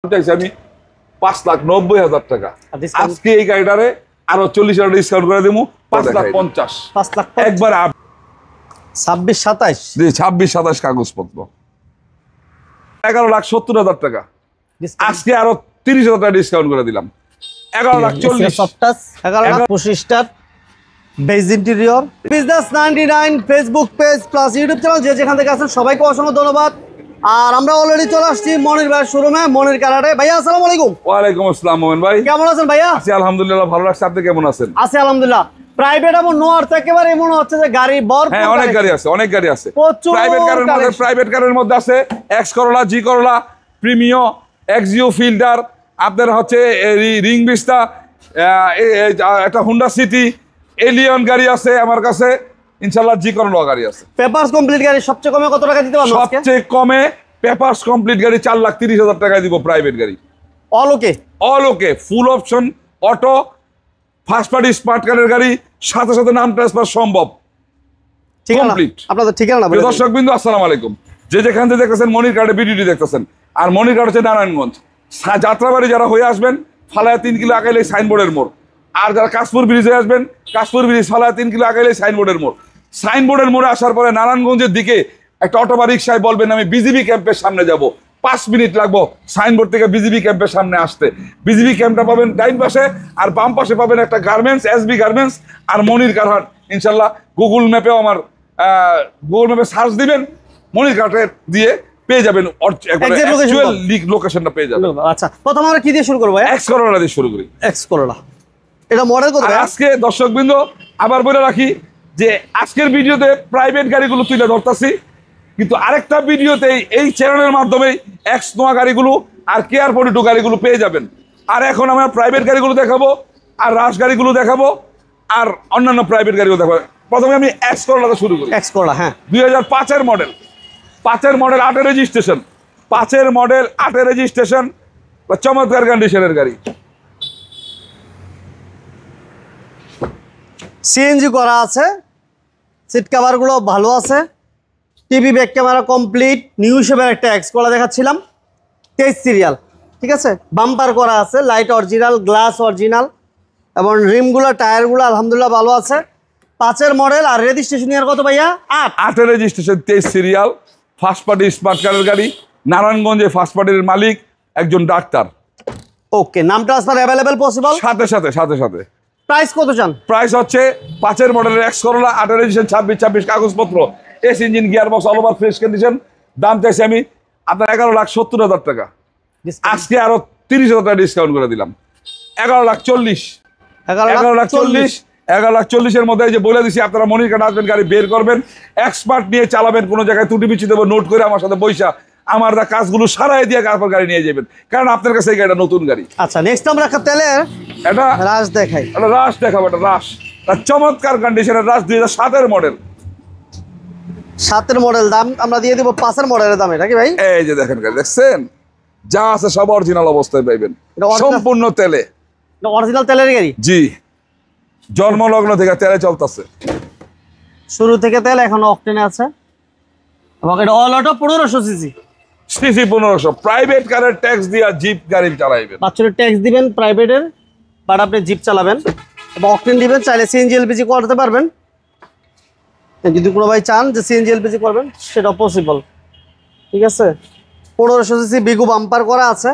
চাইছি আমি 5,90,000 টাকা। আজকে এই গাড়িটারে আরো 40,000 ডিসকাউন্ট করে দেবো, 5,50,000 একবার 26-27 জি 26-27 কাগজপত্র 11,70,000 টাকা। আজকে আরো 30,000 টাকা ডিসকাউন্ট করে দিলাম, 11,40,000 beige interior business 99 Facebook page plus YouTube channel যে যেখান থেকে আছেন সবাইকে অসংখ্য ধন্যবাদ। আর আমরা অলরেডি চলে আসছি মনির ভাইয়ের শোরুমে, মনির কারারে। ভাইয়া আসসালামু আলাইকুম। ওয়ালাইকুম আসসালাম মোমেন ভাই, কেমন আছেন ভাইয়া? আছি আলহামদুলিল্লাহ, ভালো লাগছে। আপনি কেমন আছেন? আছি আলহামদুলিল্লাহ। প্রাইভেট এবং নোয়ার তো একেবারে মনে হচ্ছে যে গাড়ি ভরপুর। হ্যাঁ অনেক গাড়ি আছে, অনেক গাড়ি আছে। প্রচুর প্রাইভেট কারের মধ্যে আছে এক্স করোলা, জি করোলা, প্রিমিও, এক্সইউ ফিল্টার, আপনার হচ্ছে রিং ভিস্তা, একটা হুন্ডা সিটি, এলিয়ন গাড়ি আছে আমার কাছে, ইনশাআল্লাহ জি করোলা গাড়ি আছে। পেপারস কমপ্লিট গাড়ি সবচেয়ে কমে কত টাকা দিতে পারবেন আজকে? সবচেয়ে কমে পেপারস কমপ্লিট গাড়ি 4,30,000 টাকায় দিব। প্রাইভেট গাড়ি all okay, all okay, full option, auto, first party smart কারের গাড়ি, সাথে সাথে নাম ট্রান্সফার সম্ভব। কমপ্লিট। আপনাদের ঠিকানা বলে দর্শক বিন্দু আসসালামু আলাইকুম, যে যেখান থেকে দেখতেছেন মনির কার্ডে ভিডিওটি দেখতেছেন। আর মনির কার্ড হচ্ছে নারায়ণগঞ্জ যাত্রাবাড়ি। যারা হয়ে আসবেন ফালায়া 3 কিলো আগাইলে সাইনবোর্ডের মোড়। আর যারা কাশপুর ব্রিজে আসবেন, কাশপুর ব্রিজ ফালায়া 3 কিলো আগাইলে সাইনবোর্ডের মোড়। সাইনবোর্ডের মোড়ে আসার পরে নারায়ণগঞ্জের দিকে একটা অটো বা রিক্সায় বলবেন আমি বিজিবি ক্যাম্পের সামনে যাব, 5 মিনিট লাগবো সাইনবোর্ড থেকে বিজিবি ক্যাম্পের সামনে আসতে। বিজিবি ক্যাম্পটা পাবেন ডাইন পাশে, আর বাম পাশে পাবেন একটা গার্মেন্টস, এসবি গার্মেন্টস আর মনির কারহাট। ইনশাল্লাহ গুগল ম্যাপেও আমার গুগল ম্যাপে সার্চ দিবেন, মনির কারহাটে দিয়ে পেয়ে যাবেন, অ্যাকচুয়াল লোকেশনটা পেয়ে যাবেন। আচ্ছা, প্রথমে আমরা কি দিয়ে শুরু করব? এক্স করোলা দিয়ে শুরু করি। এক্স করোলা, এটা মডেল কত? আজকে দর্শকবৃন্দ আবার বলে রাখি যে আজকের ভিডিওতে প্রাইভেট গাড়িগুলো তুলে ধরতেছি, কিন্তু আরেকটা ভিডিওতে এই চ্যানেলের মাধ্যমে এক্স নোয়া গাড়িগুলো আর কেয়ার 42 গাড়িগুলো পেয়ে যাবেন। আর এখন আমরা প্রাইভেট গাড়িগুলো দেখাবো, আর রাশ গাড়িগুলো দেখাবো, আর অন্যান্য প্রাইভেট গাড়িগুলো দেখাবো। প্রথমে আমি এক্স করোলাতে শুরু করি। এক্স করোলা, হ্যাঁ 2005-এর মডেল, 5-এর মডেল, 8-এর রেজিস্ট্রেশন, 5-এর মডেল, 8-এর রেজিস্ট্রেশন, চমৎকার কন্ডিশনের গাড়ি। সিএনজি করা আছে, সিট কভারগুলো ভালো আছে, TV back camera complete, new শেপের একটা এক্স করোলা দেখাচ্ছিলাম, 23 সিরিয়াল, ঠিক আছে। বাম্পার করা আছে, লাইট অরিজিনাল, গ্লাস অরিজিনাল, এবং রিমগুলো টায়ারগুলো আলহামদুলিল্লাহ ভালো আছে। 5-এর মডেল, আর রেজিস্ট্রেশন ইয়ার কত ভাইয়া? 8-এর registration, 23 serial, first party smart কারের গাড়ি। নারায়ণগঞ্জে ফার্স্ট পার্টির মালিক একজন ডাক্তার। ওকে, নাম ট্রান্সফার অ্যাভেলেবেল পসিবল? সাথে সাথে। প্রাইস কত চান? প্রাইস হচ্ছে 5-এর মডেলের এক্স করোলা, 8-এর রেজিস্ট্রেশন, 26 কাগজপত্র, S engine, gear box, all over fresh condition. দাম চাইছি আমি আপনার 11,70,000 টাকা। আজকে আরো 30,000 টাকা ডিসকাউন্ট করে দিলাম, 11,40,000। 11,40,000 মধ্যে যে বলে দিছি, আপনারা মনির কার্ড আসবেন, গাড়ি বের করবেন, এক্সপার্ট নিয়ে চালাবেন, কোনো জায়গায় ত্রুটি বিচ্ছি দেবো, নোট করে আমার সাথে বৈশা আমার কাজগুলো সারাই দিয়ে তারপর গাড়ি নিয়ে যাবেন, কারণ আপনার কাছে এই গাড়িটা নতুন গাড়ি। আচ্ছা, নেক্সট আমরা একটা তেলের এটা রাশ দেখাই। এটা রাশ দেখাবো, এটা রাশ, চমৎকার কন্ডিশনের রাশ, 2007-এর মডেল। 7-এর মডেল, দাম আমরা দিয়ে দিব 5-এর মডেলের দাম। এটা কি ভাই? এই যে দেখেন গাড়ি, দেখছেন যা আছে সব অরিজিনাল অবস্থায় পাইবেন, সম্পূর্ণ তেলে। এটা অরিজিনাল তেলের গাড়ি? জি, জন্মলগ্ন থেকে তেলে চলতেছে, শুরু থেকে তেল, এখনো অকটেনে আছে, এবং এটা all auto 1500 CC. CC 1500। Private কারের ট্যাক্স দিয়া জিপ গাড়ি চালাইবেন, বাচ্চাদের ট্যাক্স দিবেন প্রাইভেটের, বাট আপনি জিপ চালাবেন, এবং অকটেন দিবেন। চাইলে সিএনজি এলপিজি করতে পারবেন, যদি কোনো ভাই চান যে সিএনজি এলপিজি করবেন সেটা পসিবল, ঠিক আছে। 1500 সিসি বিগু বাম্পার করা আছে,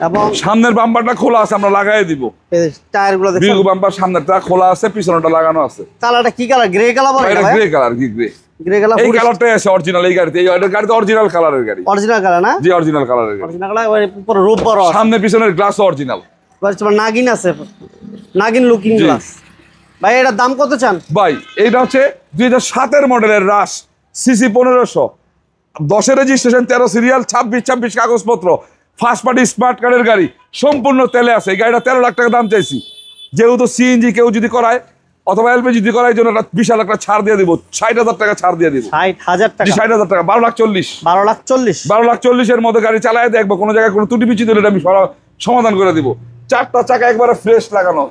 এবং সামনের বাম্পারটা খোলা আছে, আমরা লাগাই দিব। টায়ারগুলো দেখুন, বিগু বাম্পার সামনেরটা খোলা আছে, পিছনেরটা লাগানো আছে। কালারটা কি কালার? গ্রে কালার বলে? এটা গ্রে কালার, কি গ্রে কালার? এই কালারটাই আছে অরিজিনাল এই গাড়িতে। এই গাড়িতে অরিজিনাল কালারের গাড়ি। অরিজিনাল কালার না? জি অরিজিনাল কালারের গাড়ি। অরিজিনাল কালার, পুরো রূপ বড়, সামনে পিছনের গ্লাস অরিজিনাল, নাগিন আছে, নাগিন লুকিং গ্লাস। ভাই এটার দাম কত চান? ভাই এইটা হচ্ছে 2007-এর মডেলের রাশ, সিসি 1500, 10-এর রেজিস্ট্রেশন, 13 সিরিয়াল, 26 কাগজপত্র, ফার্স্ট পার্টি স্মার্ট কারের গাড়ি, সম্পূর্ণ তেলে আছে। এই গাড়িটা 13 লাখ টাকা দাম চাইছি। যেহেতু সিএনজি কেউ যদি করায় অথবা এলপিজি যদি করায়, জন্য বিশাল একটা ছাড় দিয়ে দিব, 60,000 টাকা ছাড় দিয়ে দিব। 60,000 টাকা? 60,000 টাকা, 12,40,000। 12,40,000 মধ্যে গাড়ি চালায় দেখবো, কোনো জায়গায় কোনো ত্রুটি বিচ্ছি দিলে আমি সমাধান করে দিব। 4টা চাকা একবারে ফ্রেশ লাগানো,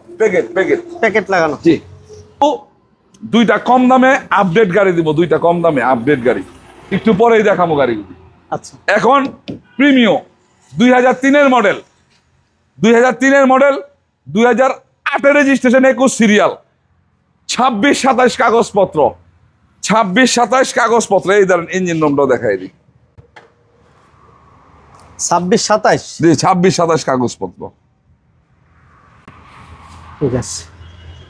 প্যাকেট লাগানো। জি, 2টা কম দামে আপডেট গাড়ি দিব, 2টা কম দামে আপডেট গাড়ি, একটু পরেই দেখাবো গাড়িগুলি। আচ্ছা, এখন প্রিমিও 2003-এর মডেল, 2003-এর মডেল, 2008-এর রেজিস্ট্রেশন, 21 সিরিয়াল, 26-27 কাগজপত্র, 26-27 কাগজপত্র। এই ধরেন ইঞ্জিন রুমটাও দেখাই দিই। 26-27 জি, 26-27 কাগজপত্র। ঠিক আছে,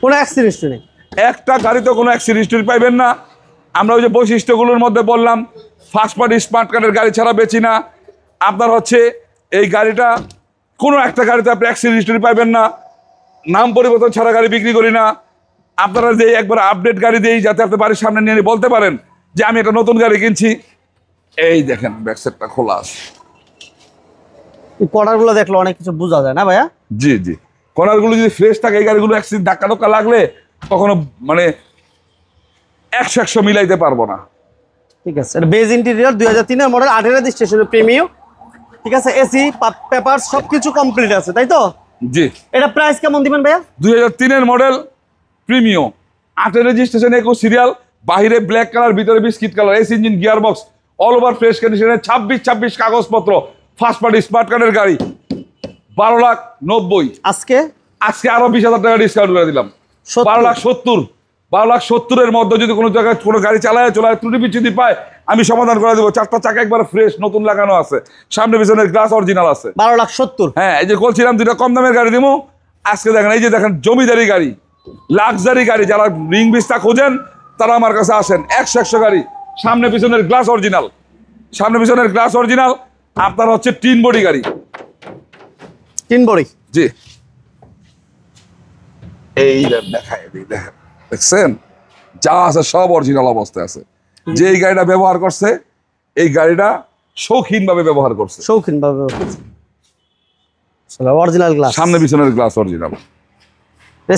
কোনো অ্যাক্সিডেন্ট নেই। একটা গাড়িতে কোনো অ্যাক্সিডেন্ট হিস্ট্রি পাইবেন না। আমরা ওই যে বৈশিষ্ট্যগুলোর মধ্যে বললাম, ফার্স্ট পার্টি স্মার্ট কার্ডের গাড়ি ছাড়া বেচি না। আপনার হচ্ছে এই গাড়িটা কোনো একটা গাড়িতে আপনি অ্যাক্সিডেন্ট হিস্ট্রি পাইবেন না। নাম পরিবর্তন ছাড়া গাড়ি বিক্রি করি না। আপনারা যে একবার আপডেট গাড়ি দিই, যাতে আপনি বাড়ির সামনে নিয়ে বলতে পারেন যে আমি একটা নতুন গাড়ি কিনছি। এই দেখেন ব্যাকসাইডটা খোলা আছে। এই কর্নারগুলো দেখলে অনেক কিছু বোঝা যায় না ভাইয়া? জি জি, কর্নারগুলো যদি ফ্রেশ থাকে, এই গাড়িগুলো অ্যাক্সিডেন্ট ধাক্কা ধক্কা লাগলে কখনো মানে 100 মিলাইতে পারবো না। ঠিক আছে, এটা বেজ ইন্টেরিয়র, 2003-এর মডেল, 8-এর রেজিস্ট্রেশনের প্রিমিয়াম। ঠিক আছে, এসি পেপার সবকিছু কমপ্লিট আছে, তাই তো? জি। এটা প্রাইস কেমন দিবেন ভাইয়া? 2003-এর মডেল, প্রিমিয়াম, 8-এর রেজিস্ট্রেশন, 21 সিরিয়াল, বাহিরে ব্ল্যাক কালার, ভিতরে biscuit colour, AC engine, gear box, all over fresh কন্ডিশনে, 26-26 কাগজপত্র, ফার্স্ট পার্টি স্মার্ট কার্ডের গাড়ি, 12,90,000। আজকে আরো 20,000 টাকা ডিসকাউন্ট করে দিলাম, 12,70,000। 12,70,000-এর মধ্যে যদি কোনো জায়গায় কোনো গাড়ি চালায় ত্রুটি বিচ্ছুতি পায়, আমি সমাধান করে দেবো। 4টা চাকা একবার ফ্রেশ নতুন লাগানো আছে, সামনে পিছনের গ্লাস অরিজিনাল আছে। 12,70,000। হ্যাঁ, এই যে বলছিলাম 2টা কম দামের গাড়ি দিব আজকে। দেখেন, এই যে দেখেন জমিদারি গাড়ি, লাক্সারি গাড়ি, যারা রিং বিস্তা খোঁজেন তারা আমার কাছে আসেন। 100 গাড়ি, সামনে পিছনের গ্লাস অরিজিনাল, সামনে পিছনের গ্লাস অরিজিনাল। আপনার হচ্ছে টিন বডি গাড়ি, টিন বডি। জি। এই দেখায় দেখেন, দেখছেন যা আছে সব অরিজিনাল অবস্থায় আছে। যে এই গাড়িটা ব্যবহার করছে, এই গাড়িটা শৌখিন ভাবে ব্যবহার করছে, শৌখিন ভাবে। অরিজিনাল গ্লাস, সামনে পিছনের গ্লাস অরিজিনাল।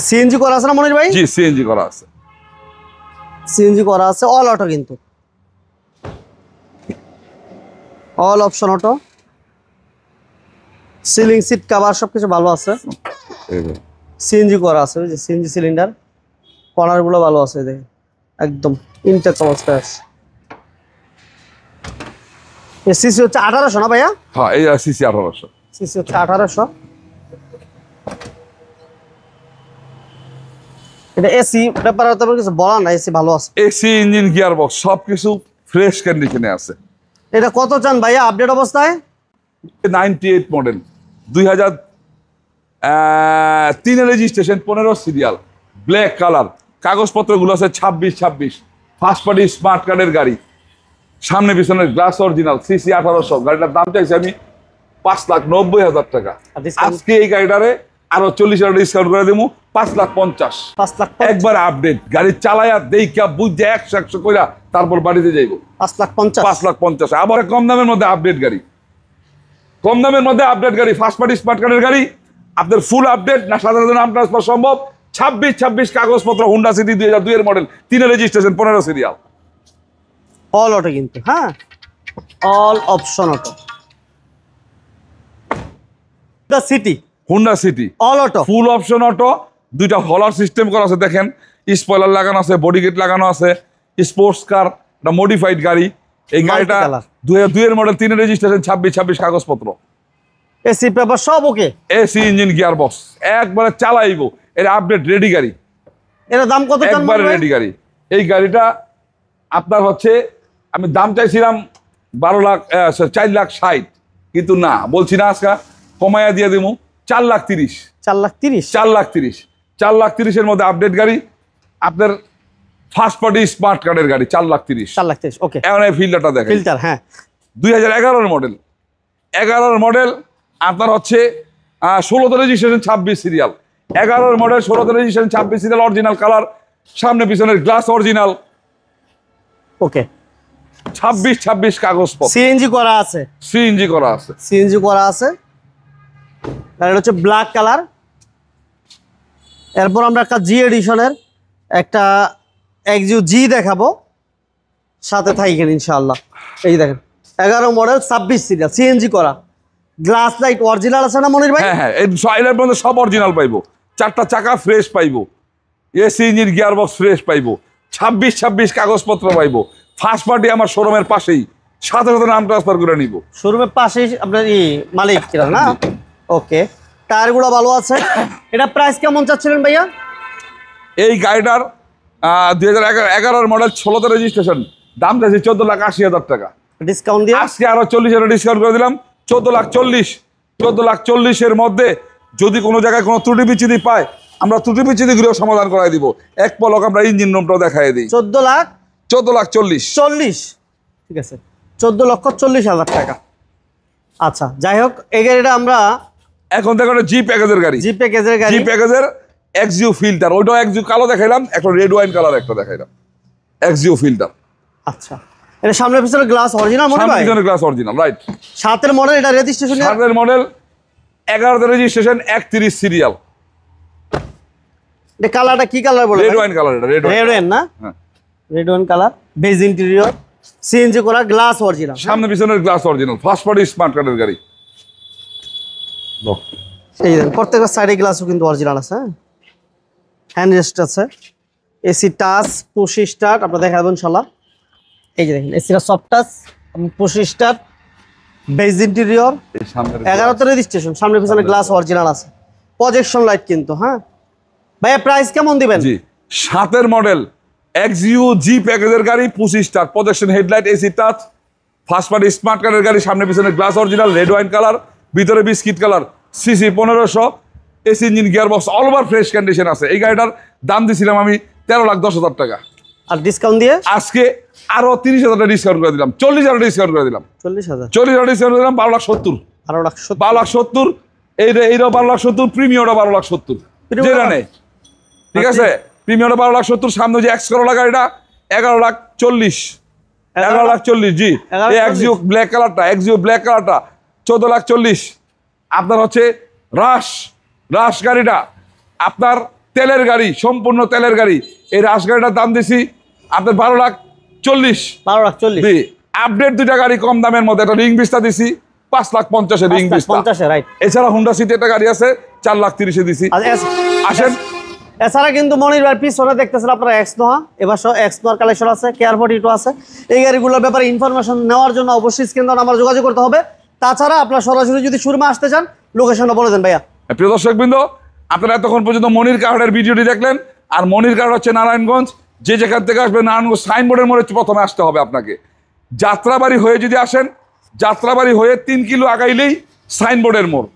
সিএনজি করা আছে না মনির ভাই? জি, সিএনজি করা আছে, সিএনজি করা আছে, অল অটো, কিন্তু all option auto. Ceiling, seat cover সবকিছু ভালো আছে। সিএনজি করা আছে, ওই যে সিএনজি সিলিন্ডার, কর্নার গুলো ভালো আছে, দেখেন একদম ইনটেক অবস্থায় আছে। সিসি হচ্ছে 1800 না ভাইয়া? হ্যাঁ, এই সিসি 1800। সিসি হচ্ছে 1800। এটা এসি ব্যাপারে তো কিছু বলার না, এসি ভালো আছে। এসি, ইঞ্জিন, গিয়ার বক্স সবকিছু ফ্রেশ কন্ডিশনে আছে। এটা কত চান ভাইয়া আপডেট অবস্থায়? 98 মডেল, 2003-এর রেজিস্ট্রেশন, 15 সিরিয়াল, ব্ল্যাক কালার, কাগজপত্রগুলো আছে 26-26, ফার্স্ট পার্টি স্মার্ট কার্ডের গাড়ি, সামনে পিছনের গ্লাস অরিজিনাল, সিসি 1800। গাড়িটার দাম চাইছি আমি 5,90,000 টাকা। আজকে এই গাড়িটারে আরো 40,000 ডিসকাউন্ট করে দেবো, 5,50,000। 5,50,000 একবার আপডেট গাড়ি চালায়া দেইকা বুঝে 100 কইরা তারপর বাড়িতে যাইবো। 5,50,000। 5,50,000। আবার কম দামের মধ্যে আপডেট গাড়ি, কম দামের মধ্যে আপডেট গাড়ি, ফার্স্ট পার্টি স্মার্ট কার্ডের গাড়ি। আপনার ফুল আপডেট না সাধারণত নাম ট্রান্সফার সম্ভব। 26-26 কাগজপত্র, হোন্ডা সিটি 2002-এর মডেল, 3-এর রেজিস্ট্রেশন, 15 সিরিয়াল, অল অটো কিন্তু, হ্যাঁ all option auto. The City, Honda City all auto, full option auto. 2টা হলার সিস্টেম করা আছে, দেখেন স্পয়লার লাগানো আছে, বডি গেট লাগানো আছে, স্পোর্টস কার, একটা মডিফাইড গাড়ি। এই গাড়িটা 2002-এর মডেল, 3-এর রেজিস্ট্রেশন, 26-26 কাগজপত্র, এসি পেপার সব ওকে, এসি ইঞ্জিন, গিয়ার বক্স একবারে চালাইবো। এটা আপডেট রেডি গাড়ি, এর দাম কত চান একবারে রেডি গাড়ি। এই গাড়িটা আপনার হচ্ছে আমি দাম চাইছিলাম 4,60,000, কিন্তু না, বলছি না, আজকে কমাইয়া দিয়ে দেবো 4,30,000। 4,30,000। 4,30,000, 4,30,000-এর মধ্যে আপডেট গাড়ি, আপনার ফার্স্ট পার্টি স্মার্ট কার্ডের গাড়ি, 4,30,000। 4,30,000 ওকে। এখন এই ফিল্টারটা দেখেন, ফিল্টার, হ্যাঁ 2011-এর মডেল, 11-এর মডেল। আপনার হচ্ছে 16তে রেজিস্ট্রেশন, 26 সিরিয়াল, 11-এর মডেল, 16তে রেজিস্ট্রেশন, 26 সিরিয়াল, অরিজিনাল কালার, সামনে পিছনের গ্লাস অরিজিনাল, ওকে। 26-26 কাগজপত্র, সিএনজি করা আছে, সিএনজি করা আছে, সিএনজি করা আছে। আর এটা হচ্ছে ব্ল্যাক কালার। এরপর আমরা একটা জি এডিশনের একটা এক্সিউ জি দেখাবো, সাথে থাকেন ইনশাআল্লাহ। এই দেখেন 11 মডেল, 26 সিরিয়াল, সিএনজি করা, গ্লাস লাইট অরিজিনাল আছে না মনির ভাই? হ্যাঁ হ্যাঁ, এই এর মধ্যে সব অরিজিনাল পাইবো। 4টা চাকা ফ্রেশ পাইবো, AC engine, gear box fresh পাইবো, 26-26 কাগজপত্র পাইবো। ফার্স্ট পার্টি আমার শোরুমের পাশেই, সাথে সাথে নাম ট্রান্সফার করে নিব। শোরুমের পাশে আপনার মালিক না? ওকে, টায়ারগুলো ভালো আছে। এটা প্রাইস কেমন চাচ্ছিলেন ভাইয়া? এই গাড়িটার 2011 মডেল 16তে রেজিস্ট্রেশন, দাম চাইছি 14,80,000 টাকা। ডিসকাউন্ট দিয়ে আজকে আরো 40,000 ডিসকাউন্ট করে দিলাম, 14,40,000 মধ্যে যদি কোনো জায়গায় কোনো ত্রুটি বিচ্ছুতি পায় আমরা ত্রুটি বিচ্ছুতিগুলো সমাধান করাই দিব। এক পলক আমরা ইঞ্জিন রুমটাও দেখাই দিই। 14,40,000। ঠিক আছে, 14,40,000 টাকা। আচ্ছা, যাই হোক, এই গাড়িটা আমরা এখন দেখো জি প্যাকেজের গাড়ি, জি প্যাকেজের গাড়ি, জি প্যাকেজের এক্সইউ ফিল্টার, ওইটাও এক্সইউ কালো দেখাইলাম, একটা রেড ওয়াইন কালার একটা দেখাইলাম, এক্সইউ ফিল্টার। আচ্ছা, এটা সামনে পিছনে গ্লাস অরিজিনাল মনে হয়? সামনে পিছনে গ্লাস অরিজিনাল, রাইট। 7 এর মডেল, এটা রেজিস্ট্রেশন 7 এর মডেল, 11তে রেজিস্ট্রেশন, 31 সিরিয়াল। এটা কালারটা কি কালার বলে? রেড ওয়াইন কালার, এটা রেড ওয়াইন না? হ্যাঁ, red wine colour, beige interior, CNG করা, গ্লাস অরিজিনাল। সামনে পিছনের glass original, first party smart কার্ডের গাড়ি। এই দেখেন, প্রত্যেকটা সাইডে গ্লাসও কিন্তু অরিজিনাল আছে। হ্যান্ড রেস্ট আছে, এসি টাচ, পুশ স্টার্ট, আপনারা দেখাবেন ইনশাআল্লাহ। এই যে দেখেন, এসিটা soft touch, push start, beige interior, এই সামনের 11তে রেজিস্ট্রেশন, সামনে পিছনে গ্লাস অরিজিনাল আছে, প্রজেকশন লাইট কিন্তু। হ্যাঁ ভাইয়া, প্রাইস কেমন দিবেন? জি, 7 এর মডেল, এক্সইউ জি প্যাকেজের গাড়ি, 25 star, projection headlight, AC touch, first party smart কার্ডের গাড়ি, সামনে পিছনে glass original, red wine colour, ভিতরে biscuit colour, CC 1500, AC engine, gear box, all over fresh condition আছে। এই গাড়িটার দাম দিছিলাম আমি 13,10,000 টাকা। আর ডিসকাউন্ট দিয়ে আজকে আরো 30,000 টাকা ডিসকাউন্ট করে দিলাম, 40,000 ডিসকাউন্ট করে দিলাম, 40,000, 40,000 ডিসকাউন্ট করে দিলাম, 12,70,000, 12,70,000। এইটাও 12,70,000, প্রিমিয়ামটা 12,70,000, যেটা নেই। ঠিক আছে, প্রিমিয়ামটা 12,70,000। সামনে যে এক্স করোলা গাড়িটা 11,40,000, জি। এই এক্সিও ব্ল্যাক কালারটা, 14,40,000। আপনার হচ্ছে রাশ গাড়িটা, আপনার তেলের গাড়ি, সম্পূর্ণ তেলের গাড়ি। এই রাশ গাড়িটার দাম দিছি আপনার 12,40,000। জি, আপডেট 2টা গাড়ি কম দামের মধ্যে, একটা রিং বিস্তা দিছি 5,50,000 রিং বিস্তা। রাইট। এছাড়া হুন্ডা সিটি একটা গাড়ি আছে 4,30,000 দিছি। আসেন, এছাড়া কিন্তু মনির ভাই পিছনে দেখতেছেন আপনারা এক্স নোহা, এবার এক্স নোয়ার কালেকশন আছে, কেয়ার 42 আছে। এই গাড়িগুলোর ব্যাপারে ইনফরমেশন নেওয়ার জন্য অবশ্যই স্ক্রিন নাম্বার যোগাযোগ করতে হবে। তাছাড়া আপনারা সরাসরি যদি শোরুমে আসতে চান, লোকেশনটা বলে দেন ভাইয়া। প্রিয় দর্শকবৃন্দ, আপনারা এতক্ষণ পর্যন্ত মনির কার্ডের ভিডিওটি দেখলেন। আর মনির কার্ড হচ্ছে নারায়ণগঞ্জ। যে যেখান থেকে আসবেন, নারায়ণগঞ্জ সাইনবোর্ডের মোড়ে প্রথমে আসতে হবে আপনাকে। যাত্রাবাড়ি হয়ে যদি আসেন, যাত্রাবাড়ি হয়ে 3 কিলো আগাইলেই সাইনবোর্ডের মোড়।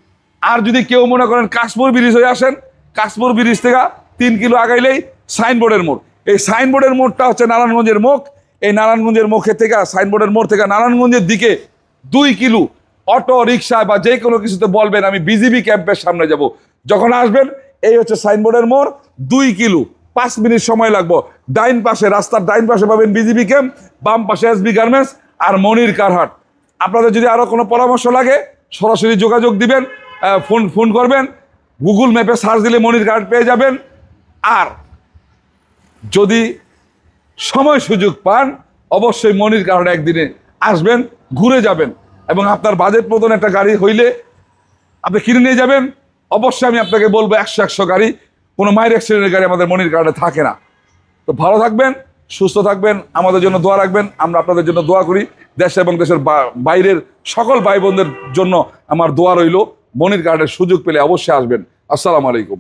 আর যদি কেউ মনে করেন কাশপুর ব্রিজ হয়ে আসেন, কাশপুর ব্রিজ থেকে 3 কিলো আগাইলেই সাইনবোর্ডের মোড়। এই সাইনবোর্ডের মোড়টা হচ্ছে নারায়ণগঞ্জের মুখ। এই নারায়ণগঞ্জের মুখে থেকে, সাইনবোর্ডের মোড় থেকে নারায়ণগঞ্জের দিকে 2 কিলো অটো রিক্সা বা যে কোনো কিছুতে বলবেন আমি বিজিবি ক্যাম্পের সামনে যাব। যখন আসবেন, এই হচ্ছে সাইনবোর্ডের মোড়, 2 কিলো, 5 মিনিট সময় লাগবে। ডাইন পাশে, রাস্তার ডাইন পাশে পাবেন বিজিবি ক্যাম্প, বাম পাশে এসবি গার্মেন্টস আর মনির কারহাট। আপনাদের যদি আরো কোনো পরামর্শ লাগে সরাসরি যোগাযোগ দিবেন, ফোন করবেন, গুগল ম্যাপে সার্চ দিলে মনির কার্ড পেয়ে যাবেন। আর যদি সময় সুযোগ পান, অবশ্যই মনির কারণে একদিনে আসবেন, ঘুরে যাবেন, এবং আপনার বাজেট মতন একটা গাড়ি হইলে আপনি কিনে নিয়ে যাবেন। অবশ্যই আমি আপনাকে বলবো 100 গাড়ি, কোনো মাইর অ্যাক্সিডেন্টের গাড়ি আমাদের মনির কার্ডে থাকে না। তো ভালো থাকবেন, সুস্থ থাকবেন, আমাদের জন্য দোয়া রাখবেন। আমরা আপনাদের জন্য দোয়া করি। দেশ এবং দেশের বাইরের সকল ভাই বোনদের জন্য আমার দোয়া রইল। মনির কার্ডের সুযোগ পেলে অবশ্যই আসবেন। আসসালামু আলাইকুম।